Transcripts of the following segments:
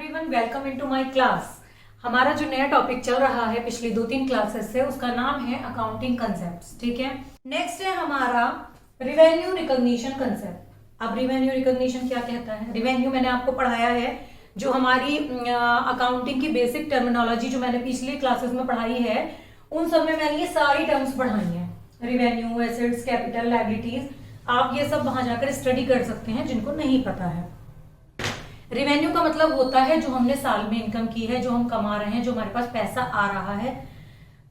Everyone, welcome into my class. हमारा जो नया टॉपिक चल रहा है पिछली 2-3 क्लासेस से, उसका नाम है अकाउंटिंग कंसेप्ट्स। ठीक है, नेक्स्ट है हमारा रिवेन्यू रिकॉग्निशन कंसेप्ट। अब रिवेन्यू रिकॉग्निशन क्या कहता है? रिवेन्यू मैंने आपको पढ़ाया है, जो हमारी अकाउंटिंग की बेसिक टर्मिनोलॉजी जो मैंने पिछली क्लासेस में पढ़ाई है, उन सब में मैंने ये सारी टर्म्स पढ़ाई है। रिवेन्यू, एसेट्स, कैपिटल, लायबिलिटीज, आप ये सब वहां जाकर स्टडी कर सकते हैं जिनको नहीं पता है। रिवेन्यू का मतलब होता है जो हमने साल में इनकम की है, जो हम कमा रहे हैं, जो हमारे पास पैसा आ रहा है।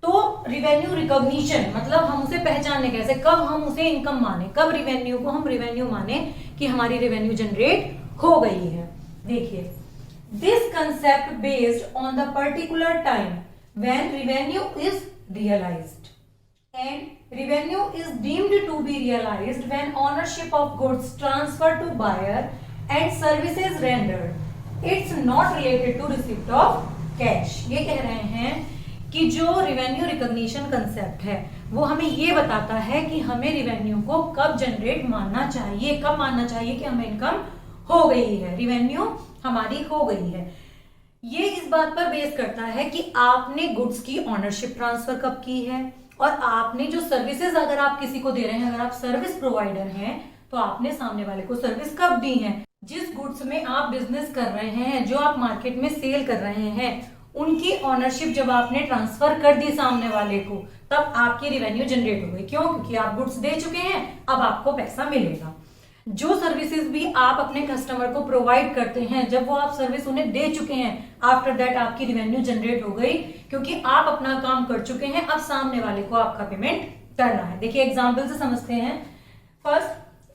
तो रिवेन्यू रिकॉग्निशन मतलब हम उसे पहचानने कैसे, कब हम उसे इनकम माने, कब रिवेन्यू को हम रिवेन्यू माने कि हमारी रिवेन्यू जनरेट हो गई है। देखिए, this concept based on the particular time when revenue is realised and revenue is deemed to be realized when ownership of goods transferred to buyer and services rendered. It's not related to receipt of cash. ये कह रहे हैं कि जो revenue recognition concept है वो हमें ये बताता है कि हमें रिवेन्यू को कब जनरेट मानना चाहिए, कब मानना चाहिए कि हमें इनकम हो गई है, रिवेन्यू हमारी हो गई है। ये इस बात पर बेस करता है कि आपने गुड्स की ऑनरशिप ट्रांसफर कब की है, और आपने जो सर्विसेज अगर आप किसी को दे रहे हैं, अगर आप सर्विस प्रोवाइडर हैं, तो आपने सामने वाले को सर्विस कब दी है। जिस गुड्स में आप बिजनेस कर रहे हैं, जो आप मार्केट में सेल कर रहे हैं, उनकी ऑनरशिप जब आपने ट्रांसफर कर दी सामने वाले को, तब आपकी रिवेन्यू जनरेट हो गई। क्यों? क्योंकि आप गुड्स दे चुके हैं, अब आपको पैसा मिलेगा। जो सर्विसेज भी आप अपने कस्टमर को प्रोवाइड करते हैं, जब वो आप सर्विस उन्हें दे चुके हैं, आफ्टर दैट आपकी रिवेन्यू जनरेट हो गई, क्योंकि आप अपना काम कर चुके हैं। अब सामने वाले को आपका पेमेंट करना है। देखिए, एग्जांपल से समझते हैं। First,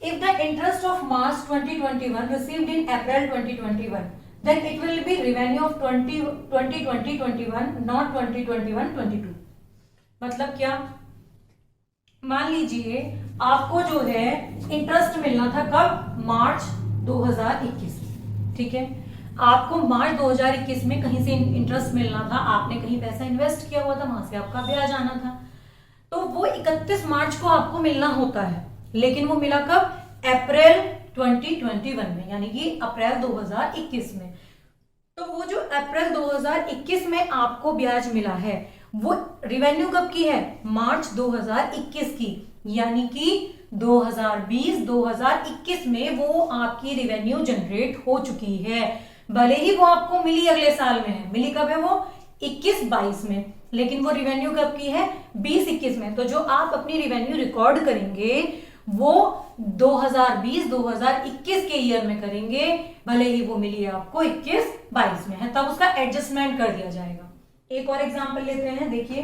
if the interest of March 2021 received in April 2021, then it will be revenue of 2020-21, not 2021-22। मतलब क्या? मान लीजिए आपको जो है इंटरेस्ट मिलना था कब? मार्च 2021। ठीक है, आपको मार्च 2021 में कहीं से इंटरेस्ट मिलना था, आपने कहीं पैसा इन्वेस्ट किया हुआ था, वहां से आपका ब्याज आना था, तो वो 31 मार्च को आपको मिलना होता है। लेकिन वो मिला कब? अप्रैल 2021 में, यानी कि अप्रैल 2021 में। तो वो जो अप्रैल 2021 में आपको ब्याज मिला है, वो रिवेन्यू कब की है? मार्च 2021 की, यानी कि 2020-2021 में वो आपकी रिवेन्यू जनरेट हो चुकी है। भले ही वो आपको मिली अगले साल में है, मिली कब है वो? 21-22 में, लेकिन वो रिवेन्यू कब की है? 20-21 में। तो जो आप अपनी रिवेन्यू रिकॉर्ड करेंगे वो 2020-2021 के ईयर में करेंगे, भले ही वो मिली आपको 21-22 में है, तब उसका एडजस्टमेंट कर दिया जाएगा। एक और एग्जांपल लेते हैं। देखिए,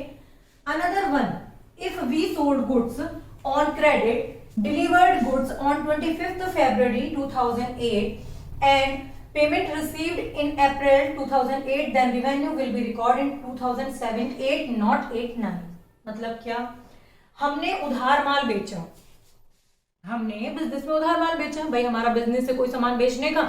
another one, if we sold goods on credit, delivered goods on 25 February 2008 and payment received in April 2008, then revenue will be record in 2007-8, not 8-9। मतलब क्या? हमने उधार माल बेचा, हमने बिजनेस में उधार माल बेचा। भाई, हमारा बिजनेस है कोई सामान बेचने का,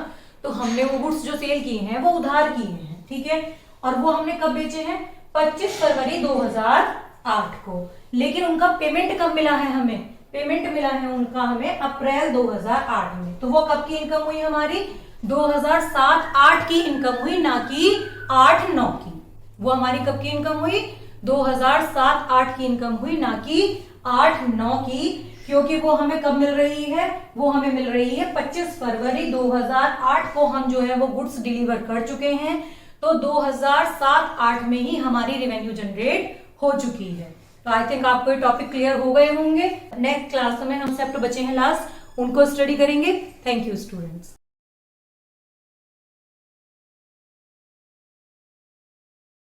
तो हमने वो गुड्स जो सेल किए हैं वो उधार किए हैं। ठीक है, और वो हमने कब बेचे हैं? 25 फरवरी 2008 को। लेकिन उनका पेमेंट कब मिला है हमें? पेमेंट मिला है उनका हमें अप्रैल 2008 में। तो वो कब की इनकम हुई हमारी? 2007-8 की इनकम हुई, ना कि 8-9 की। वो हमारी कब की इनकम हुई? 2007-8 की इनकम हुई, ना कि 8-9 की। क्योंकि वो हमें कब मिल रही है? वो हमें मिल रही है 25 फरवरी 2008 को। हम जो है वो गुड्स डिलीवर कर चुके हैं, तो 2007-8 में ही हमारी रिवेन्यू जनरेट हो चुकी है। तो आई थिंक आपको ये टॉपिक क्लियर हो गए होंगे। नेक्स्ट क्लास में हम सेप्ट बचे हैं लास्ट, उनको स्टडी करेंगे। Thank you students.